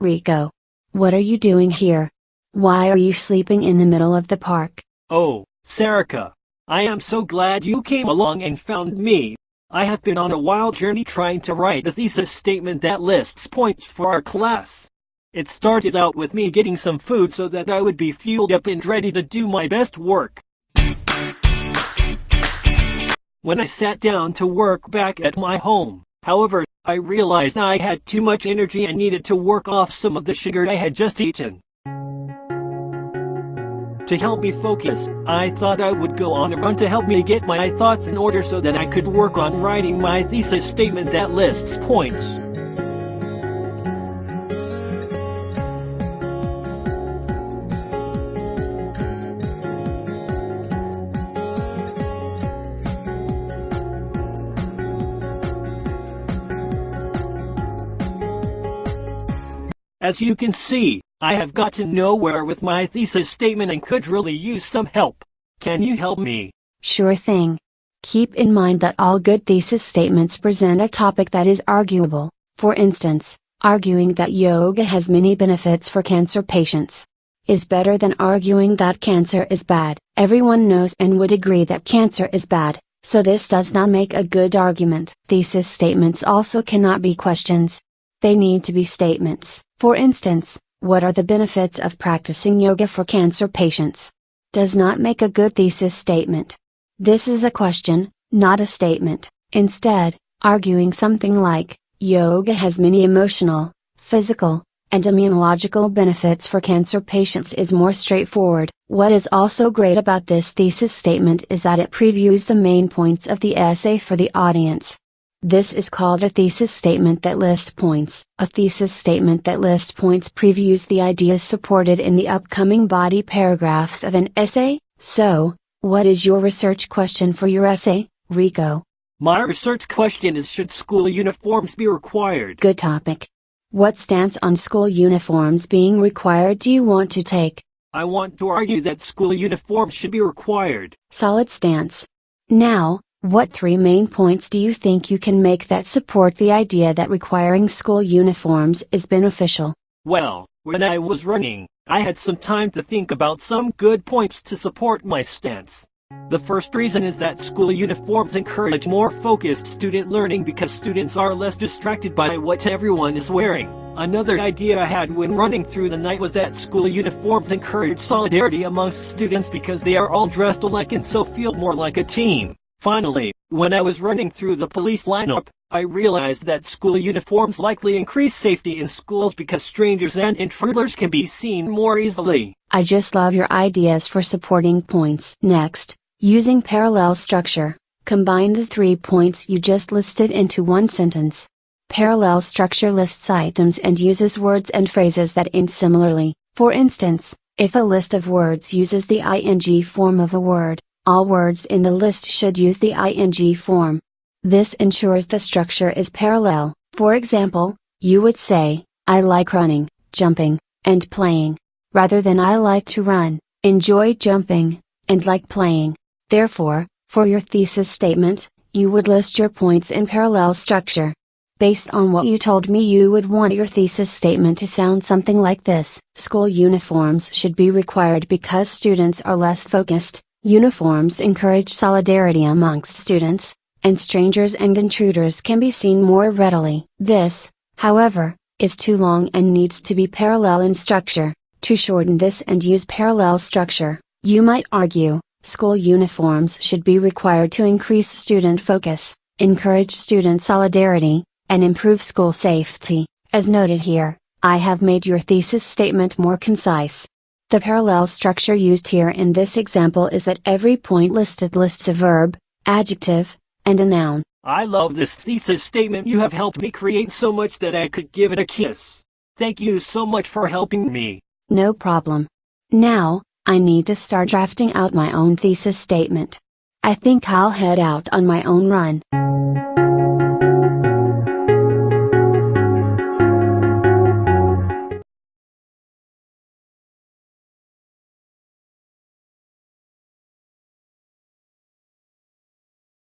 Rico. What are you doing here? Why are you sleeping in the middle of the park? Oh, Sarika. I am so glad you came along and found me. I have been on a wild journey trying to write a thesis statement that lists points for our class. It started out with me getting some food so that I would be fueled up and ready to do my best work. When I sat down to work back at my home, however, I realized I had too much energy and needed to work off some of the sugar I had just eaten. To help me focus, I thought I would go on a run to help me get my thoughts in order so that I could work on writing my thesis statement that lists points. As you can see, I have gotten nowhere with my thesis statement and could really use some help. Can you help me? Sure thing. Keep in mind that all good thesis statements present a topic that is arguable. For instance, arguing that yoga has many benefits for cancer patients is better than arguing that cancer is bad. Everyone knows and would agree that cancer is bad, so this does not make a good argument. Thesis statements also cannot be questions. They need to be statements. For instance, what are the benefits of practicing yoga for cancer patients? Does not make a good thesis statement. This is a question, not a statement. Instead, arguing something like, yoga has many emotional, physical, and immunological benefits for cancer patients is more straightforward. What is also great about this thesis statement is that it previews the main points of the essay for the audience. This is called a thesis statement that lists points. A thesis statement that lists points previews the ideas supported in the upcoming body paragraphs of an essay. So, what is your research question for your essay, Rico? My research question is, should school uniforms be required? Good topic. What stance on school uniforms being required do you want to take? I want to argue that school uniforms should be required. Solid stance. Now, what 3 main points do you think you can make that support the idea that requiring school uniforms is beneficial? Well, when I was running, I had some time to think about some good points to support my stance. The first reason is that school uniforms encourage more focused student learning because students are less distracted by what everyone is wearing. Another idea I had when running through the night was that school uniforms encourage solidarity amongst students because they are all dressed alike and so feel more like a team. Finally, when I was running through the police lineup, I realized that school uniforms likely increase safety in schools because strangers and intruders can be seen more easily. I just love your ideas for supporting points. Next, using parallel structure, combine the 3 points you just listed into one sentence. Parallel structure lists items and uses words and phrases that end similarly. For instance, if a list of words uses the ing form of a word, all words in the list should use the ing form. This ensures the structure is parallel. For example, you would say, I like running, jumping, and playing, rather than I like to run, enjoy jumping, and like playing. Therefore, for your thesis statement, you would list your points in parallel structure. Based on what you told me, you would want your thesis statement to sound something like this. School uniforms should be required because students are less focused. Uniforms encourage solidarity amongst students, and strangers and intruders can be seen more readily. This, however, is too long and needs to be parallel in structure. To shorten this and use parallel structure, you might argue, school uniforms should be required to increase student focus, encourage student solidarity, and improve school safety. As noted here, I have made your thesis statement more concise. The parallel structure used here in this example is that every point listed lists a verb, adjective, and a noun. I love this thesis statement. You have helped me create so much that I could give it a kiss. Thank you so much for helping me. No problem. Now, I need to start drafting out my own thesis statement. I think I'll head out on my own run.